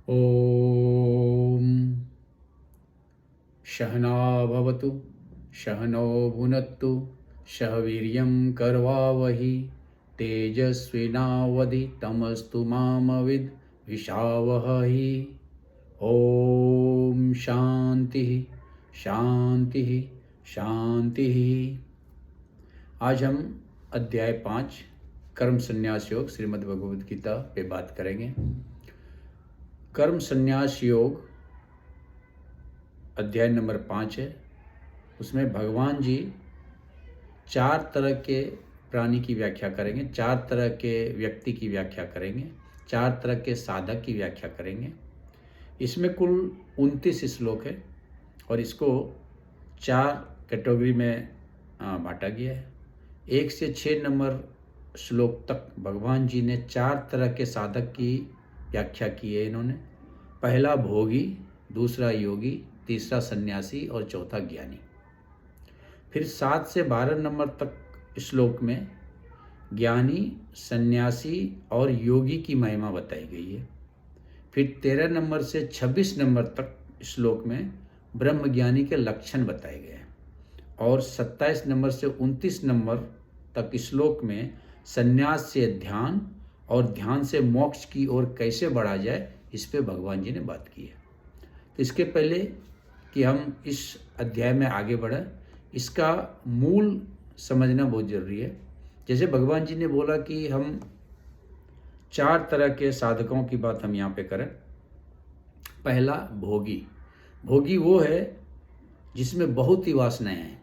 ॐ सहना भवतु सहनौ भुनक्तु सह वीर्यं करवावहि तेजस्विनावधितमस्तु मा विद्विषावहहि। ॐ शांति शांति शांति। आज हम अध्याय 5 कर्म संन्यास योग श्रीमद् भगवद गीता पे बात करेंगे। कर्म संन्यास योग अध्याय नंबर 5 है। उसमें भगवान जी 4 तरह के प्राणी की व्याख्या करेंगे, 4 तरह के व्यक्ति की व्याख्या करेंगे, 4 तरह के साधक की व्याख्या करेंगे। इसमें कुल 29 श्लोक है और इसको 4 कैटेगरी में बांटा गया है। 1 से 6 नंबर श्लोक तक भगवान जी ने 4 तरह के साधक की व्याख्या की है। इन्होंने पहला भोगी, दूसरा योगी, तीसरा सन्यासी और चौथा ज्ञानी। फिर 7 से 12 नंबर तक श्लोक में ज्ञानी, सन्यासी और योगी की महिमा बताई गई है। फिर 13 नंबर से 26 नंबर तक श्लोक में ब्रह्म ज्ञानी के लक्षण बताए गए हैं और 27 नंबर से 29 नंबर तक श्लोक में सन्यास से ध्यान और ध्यान से मोक्ष की ओर कैसे बढ़ा जाए, इस पे भगवान जी ने बात की है। तो इसके पहले कि हम इस अध्याय में आगे बढ़ें, इसका मूल समझना बहुत ज़रूरी है। जैसे भगवान जी ने बोला कि हम 4 तरह के साधकों की बात हम यहाँ पे करें। पहला भोगी। भोगी वो है जिसमें बहुत ही वासनाएं हैं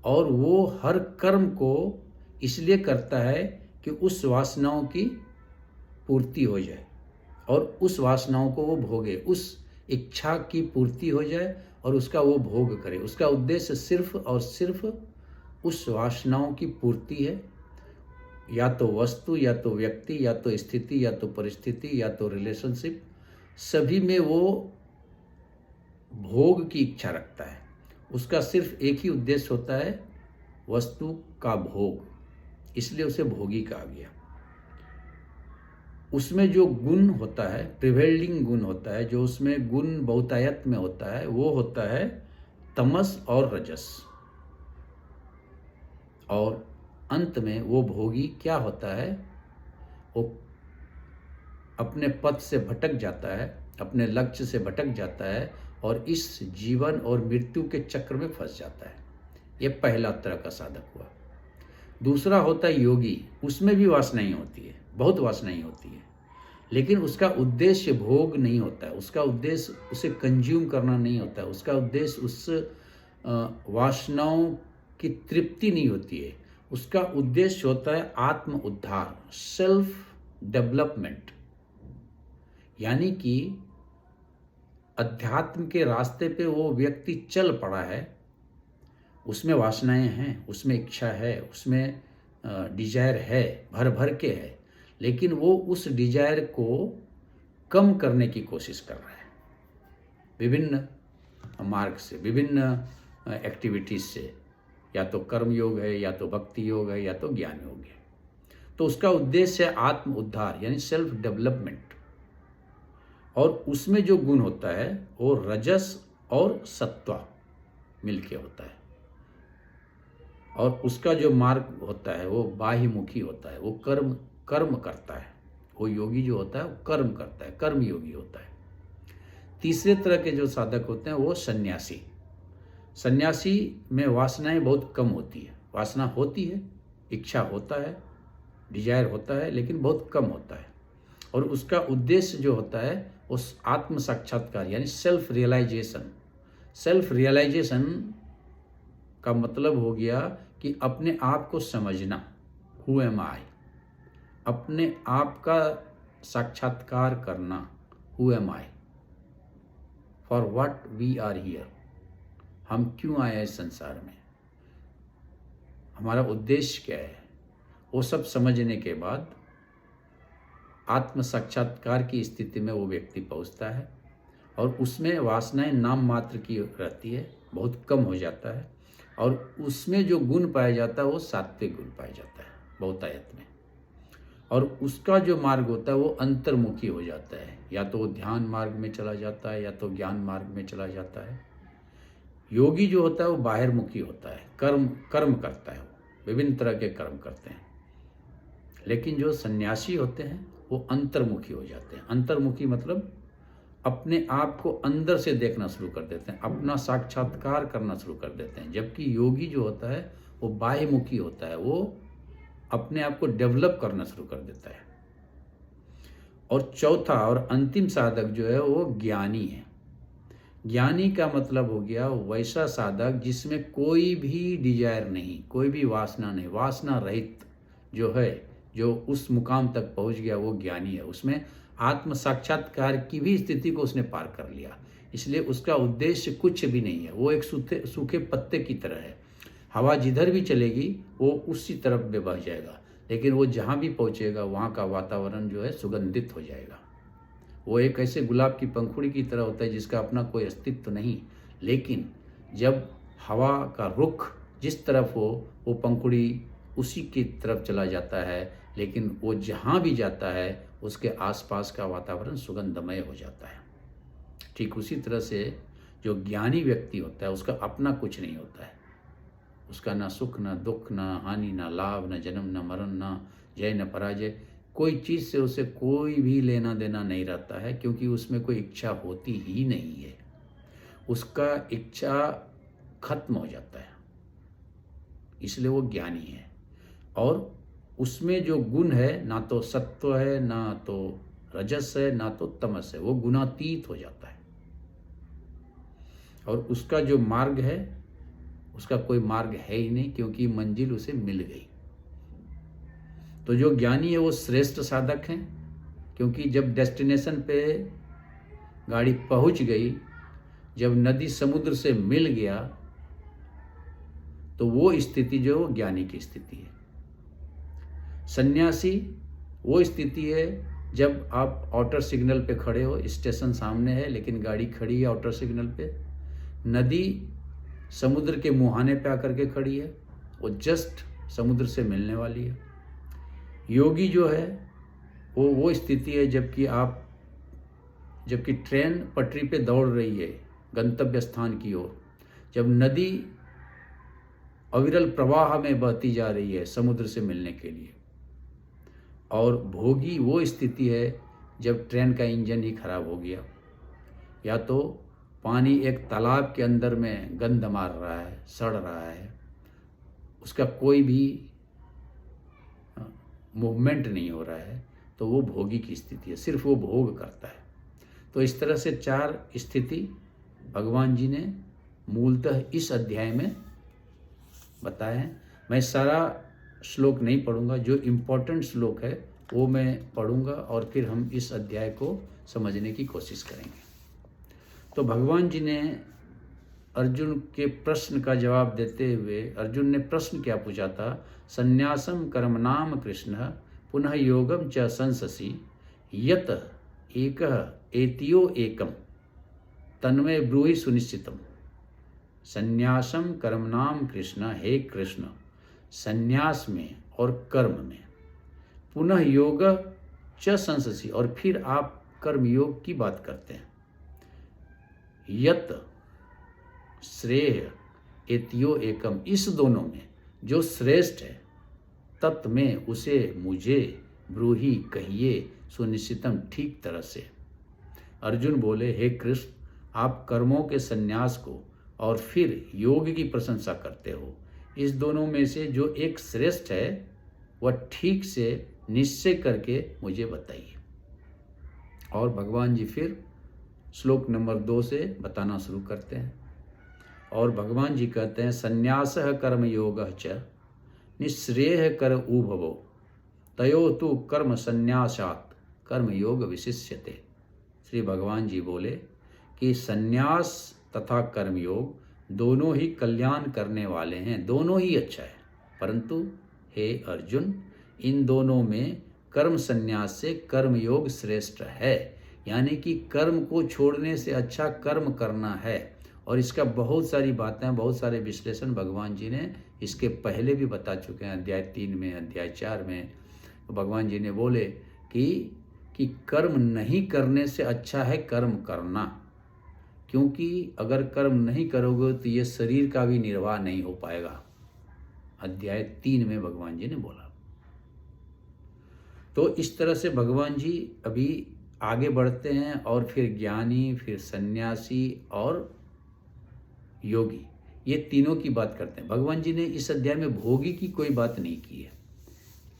और वो हर कर्म को इसलिए करता है कि उस वासनाओं की पूर्ति हो जाए और उस वासनाओं को वो भोगे, उस इच्छा की पूर्ति हो जाए और उसका वो भोग करे। उसका उद्देश्य सिर्फ और सिर्फ उस वासनाओं की पूर्ति है, या तो वस्तु, या तो व्यक्ति, या तो स्थिति, या तो परिस्थिति, या तो रिलेशनशिप, सभी में वो भोग की इच्छा रखता है। उसका सिर्फ एक ही उद्देश्य होता है, वस्तु का भोग, इसलिए उसे भोगी कहा गया। उसमें जो गुण होता है, प्रिवेलिंग गुण होता है, जो उसमें गुण बहुतायत में होता है, वो होता है तमस और रजस। और अंत में वो भोगी क्या होता है, वो अपने पथ से भटक जाता है, अपने लक्ष्य से भटक जाता है और इस जीवन और मृत्यु के चक्र में फंस जाता है। ये पहला तरह का साधक हुआ। दूसरा होता है योगी। उसमें भी वासनाएं होती है, बहुत वासनाएं होती है, लेकिन उसका उद्देश्य भोग नहीं होता है, उसका उद्देश्य उसे कंज्यूम करना नहीं होता है, उसका उद्देश्य उस वासनाओं की तृप्ति नहीं होती है। उसका उद्देश्य होता है आत्म उद्धार, सेल्फ डेवलपमेंट। यानी कि अध्यात्म के रास्ते पे वो व्यक्ति चल पड़ा है, उसमें वासनाएं हैं, उसमें इच्छा है, उसमें डिजायर है, भर भर के है, लेकिन वो उस डिजायर को कम करने की कोशिश कर रहा है विभिन्न मार्ग से, विभिन्न एक्टिविटीज से। या तो कर्म योग है, या तो भक्ति योग है, या तो ज्ञान योग है। तो उसका उद्देश्य है आत्म उद्धार, यानी सेल्फ डेवलपमेंट। और उसमें जो गुण होता है वो रजस और सत्वा मिलके होता है। और उसका जो मार्ग होता है वो बाह्यमुखी होता है, वो कर्म करता है। वो योगी जो होता है वो कर्म करता है, कर्म योगी होता है। तीसरे तरह के जो साधक होते हैं वो सन्यासी। सन्यासी में वासनाएं बहुत कम होती है। वासना होती है, इच्छा होता है, डिजायर होता है, लेकिन बहुत कम होता है। और उसका उद्देश्य जो होता है उस आत्म साक्षात्कार, यानी सेल्फ रियलाइजेशन। सेल्फ रियलाइजेशन का मतलब हो गया कि अपने आप को समझना, हु एम आई, अपने आप का साक्षात्कार करना, who am I, for what we are here. हम क्यों आए हैं इस संसार में, हमारा उद्देश्य क्या है, वो सब समझने के बाद आत्म साक्षात्कार की स्थिति में वो व्यक्ति पहुंचता है और उसमें वासनाएं नाम मात्र की रहती है, बहुत कम हो जाता है। और उसमें जो गुण पाया जाता है वो सात्विक गुण पाया जाता है बहुतायत में। और उसका जो मार्ग होता है वो अंतर्मुखी हो जाता है, या तो वो ध्यान मार्ग में चला जाता है या तो ज्ञान मार्ग में चला जाता है। योगी जो होता है वो बाहिर्मुखी होता है, कर्म कर्म करता है, वो विभिन्न तरह के कर्म करते हैं। लेकिन जो सन्यासी होते हैं वो अंतर्मुखी हो जाते हैं। अंतर्मुखी मतलब अपने आप को अंदर से देखना शुरू कर देते हैं, अपना साक्षात्कार करना शुरू कर देते हैं। जबकि योगी जो होता है वो बाह्यमुखी होता है, वो अपने आप को डेवलप करना शुरू कर देता है। और चौथा और अंतिम साधक जो है वो ज्ञानी है। ज्ञानी का मतलब हो गया वैसा साधक जिसमें कोई भी डिजायर नहीं, कोई भी वासना नहीं, वासना रहित जो है, जो उस मुकाम तक पहुंच गया वो ज्ञानी है। उसमें आत्म साक्षात्कार की भी स्थिति को उसने पार कर लिया, इसलिए उसका उद्देश्य कुछ भी नहीं है। वो एक सूखे पत्ते की तरह है, हवा जिधर भी चलेगी वो उसी तरफ में बह जाएगा, लेकिन वो जहाँ भी पहुँचेगा वहाँ का वातावरण जो है सुगंधित हो जाएगा। वो एक ऐसे गुलाब की पंखुड़ी की तरह होता है जिसका अपना कोई अस्तित्व नहीं, लेकिन जब हवा का रुख जिस तरफ हो वो पंखुड़ी उसी की तरफ चला जाता है, लेकिन वो जहाँ भी जाता है उसके आसपास का वातावरण सुगंधमय हो जाता है। ठीक उसी तरह से जो ज्ञानी व्यक्ति होता है उसका अपना कुछ नहीं होता है, उसका ना सुख ना दुख ना हानि ना लाभ ना जन्म ना मरण ना जय न पराजय, कोई चीज़ से उसे कोई भी लेना देना नहीं रहता है, क्योंकि उसमें कोई इच्छा होती ही नहीं है। उसका इच्छा खत्म हो जाता है, इसलिए वो ज्ञानी है। और उसमें जो गुण है, ना तो सत्व है ना तो रजस है ना तो तमस है, वो गुणातीत हो जाता है। और उसका जो मार्ग है उसका कोई मार्ग है ही नहीं, क्योंकि मंजिल उसे मिल गई। तो जो ज्ञानी है वो श्रेष्ठ साधक हैं, क्योंकि जब डेस्टिनेशन पे गाड़ी पहुंच गई, जब नदी समुद्र से मिल गया, तो वो स्थिति जो है वो ज्ञानी की स्थिति है। सन्यासी वो स्थिति है जब आप आउटर सिग्नल पे खड़े हो, स्टेशन सामने है लेकिन गाड़ी खड़ी है आउटर सिग्नल पे, नदी समुद्र के मुहाने पे आकर के खड़ी है, वो जस्ट समुद्र से मिलने वाली है। योगी जो है वो स्थिति है जबकि ट्रेन पटरी पे दौड़ रही है गंतव्य स्थान की ओर, जब नदी अविरल प्रवाह में बहती जा रही है समुद्र से मिलने के लिए। और भोगी वो स्थिति है जब ट्रेन का इंजन ही खराब हो गया, या तो पानी एक तालाब के अंदर में गंध मार रहा है, सड़ रहा है, उसका कोई भी मूवमेंट नहीं हो रहा है, तो वो भोगी की स्थिति है, सिर्फ वो भोग करता है। तो इस तरह से 4 स्थिति भगवान जी ने मूलतः इस अध्याय में बताए हैं। मैं सारा श्लोक नहीं पढ़ूंगा, जो इम्पोर्टेंट श्लोक है वो मैं पढ़ूंगा और फिर हम इस अध्याय को समझने की कोशिश करेंगे। तो भगवान जी ने अर्जुन के प्रश्न का जवाब देते हुए, अर्जुन ने प्रश्न क्या पूछा था, संन्यासम कर्मणाम कृष्ण पुनः योगम च संससि यत एकः एतियो एकम तन्मे ब्रूहि सुनिश्चितम। संन्यासम कर्मणाम कृष्ण, हे कृष्ण, संन्यास में और कर्म में, पुनः योग च संससि, और फिर आप कर्म योग की बात करते हैं, यत श्रेय एतियो एकम, इस दोनों में जो श्रेष्ठ है, तत् में उसे मुझे ब्रूहि कहिए सुनिश्चितम, ठीक तरह से। अर्जुन बोले, हे कृष्ण, आप कर्मों के संन्यास को और फिर योग की प्रशंसा करते हो, इस दोनों में से जो एक श्रेष्ठ है वह ठीक से निश्चय करके मुझे बताइए। और भगवान जी फिर श्लोक नंबर 2 से बताना शुरू करते हैं, और भगवान जी कहते हैं, संन्यासः कर्म योगः च निःश्रेयः कर उभवो तयो तु कर्म संन्यासात् कर्म योग विशिष्यते। श्री भगवान जी बोले कि संन्यास तथा कर्मयोग दोनों ही कल्याण करने वाले हैं, दोनों ही अच्छा है, परंतु हे अर्जुन, इन दोनों में कर्म संन्यास से कर्मयोग श्रेष्ठ है, यानी कि कर्म को छोड़ने से अच्छा कर्म करना है। और इसका बहुत सारी बातें, बहुत सारे विश्लेषण भगवान जी ने इसके पहले भी बता चुके हैं, अध्याय 3 में, अध्याय 4 में, तो भगवान जी ने बोले कि कर्म नहीं करने से अच्छा है कर्म करना, क्योंकि अगर कर्म नहीं करोगे तो ये शरीर का भी निर्वाह नहीं हो पाएगा। अध्याय 3 में भगवान जी ने बोला। तो इस तरह से भगवान जी अभी आगे बढ़ते हैं और फिर ज्ञानी, फिर सन्यासी और योगी, ये तीनों की बात करते हैं। भगवान जी ने इस अध्याय में भोगी की कोई बात नहीं की है।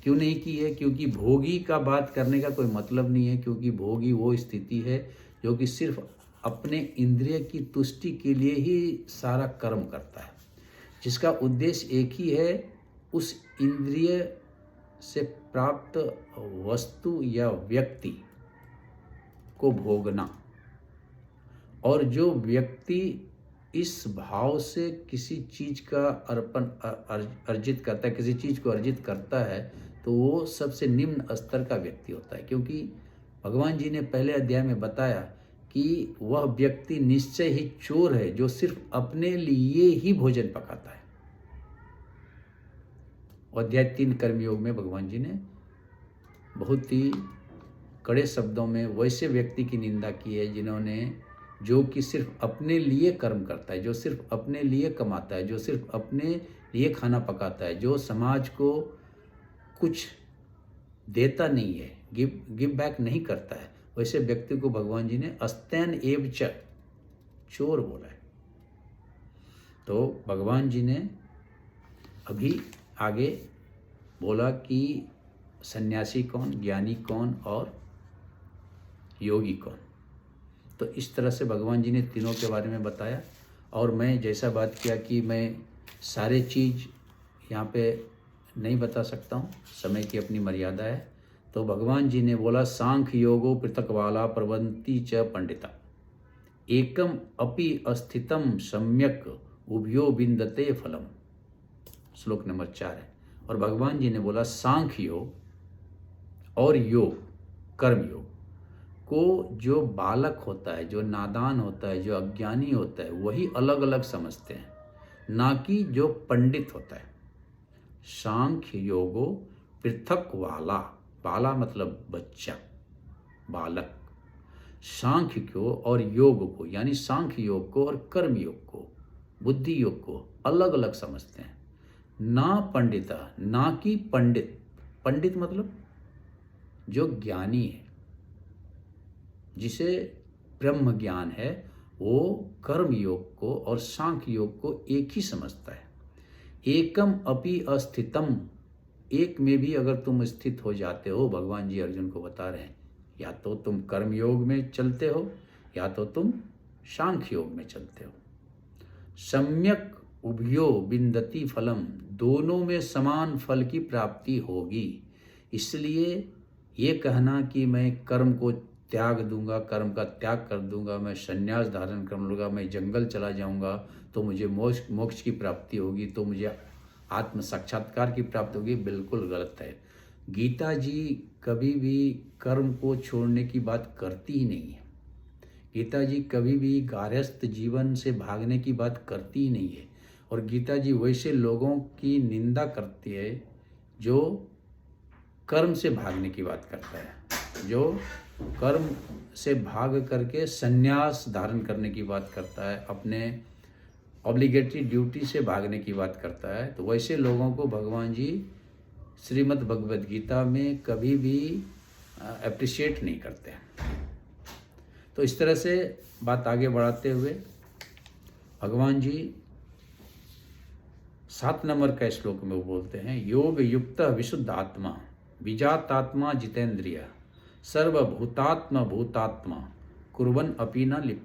क्यों नहीं की है? क्योंकि भोगी का बात करने का कोई मतलब नहीं है, क्योंकि भोगी वो स्थिति है जो कि सिर्फ अपने इंद्रिय की तुष्टि के लिए ही सारा कर्म करता है, जिसका उद्देश्य एक ही है, उस इंद्रिय से प्राप्त वस्तु या व्यक्ति को भोगना। और जो व्यक्ति इस भाव से किसी चीज का अर्जित करता है, किसी चीज को अर्जित करता है, तो वो सबसे निम्न स्तर का व्यक्ति होता है। क्योंकि भगवान जी ने पहले अध्याय में बताया कि वह व्यक्ति निश्चय ही चोर है जो सिर्फ अपने लिए ही भोजन पकाता है। अध्याय 3 कर्मयोग में भगवान जी ने बहुत ही कड़े शब्दों में वैसे व्यक्ति की निंदा की है जो कि सिर्फ अपने लिए कर्म करता है, जो सिर्फ अपने लिए कमाता है, जो सिर्फ अपने लिए खाना पकाता है, जो समाज को कुछ देता नहीं है, गिव बैक नहीं करता है, वैसे व्यक्ति को भगवान जी ने अस्तैन एव च चोर बोला है। तो भगवान जी ने अभी आगे बोला कि सन्यासी कौन, ज्ञानी कौन और योगी कौन। तो इस तरह से भगवान जी ने तीनों के बारे में बताया। और मैं जैसा बात किया कि मैं सारे चीज़ यहाँ पे नहीं बता सकता हूँ, समय की अपनी मर्यादा है। तो भगवान जी ने बोला सांख्य योगो पृथक वाला प्रवंती च पंडिता एकम अपि अस्थितम सम्यक उभयो बिंदते फलम। श्लोक नंबर 4 है। और भगवान जी ने बोला सांख्य योग और योग, कर्म योग को जो बालक होता है, जो नादान होता है, जो अज्ञानी होता है, वही अलग अलग समझते हैं, ना कि जो पंडित होता है। सांख्य योगो पृथक वाला, बाला मतलब बच्चा, बालक, सांख्य को और योग को यानी सांख्य योग को और कर्म योग को, बुद्धि योग को अलग अलग समझते हैं। ना पंडिता, ना कि पंडित। पंडित मतलब जो ज्ञानी है, जिसे ब्रह्म ज्ञान है, वो कर्म योग को और सांख्य योग को एक ही समझता है। एकम अपि अस्थितम, एक में भी अगर तुम स्थित हो जाते हो, भगवान जी अर्जुन को बता रहे हैं, या तो तुम कर्म योग में चलते हो या तो तुम सांख्य योग में चलते हो। सम्यक उभयो बिंदति फलम, दोनों में समान फल की प्राप्ति होगी। इसलिए ये कहना कि मैं कर्म को त्याग दूंगा, कर्म का त्याग कर दूंगा, मैं संन्यास धारण कर लूँगा, मैं जंगल चला जाऊंगा तो मुझे मोक्ष की प्राप्ति होगी, तो मुझे आत्म साक्षात्कार की प्राप्ति होगी, बिल्कुल गलत है। गीता जी कभी भी कर्म को छोड़ने की बात करती ही नहीं है। गीता जी कभी भी गारहस्थ जीवन से भागने की बात करती ही नहीं है। और गीता जी वैसे लोगों की निंदा करती है जो कर्म से भागने की बात करता है, जो कर्म से भाग करके संन्यास धारण करने की बात करता है, अपने ऑब्लिगेटरी ड्यूटी से भागने की बात करता है। तो वैसे लोगों को भगवान जी श्रीमद् भगवद गीता में कभी भी अप्रिशिएट नहीं करते हैं। तो इस तरह से बात आगे बढ़ाते हुए भगवान जी 7 नंबर का श्लोक में वो बोलते हैं, योग युक्त विशुद्ध आत्मा विजातात्मा जितेंद्रिय सर्वभूतात्मा भूतात्मा कुर्वन् अपि न लिप्यते।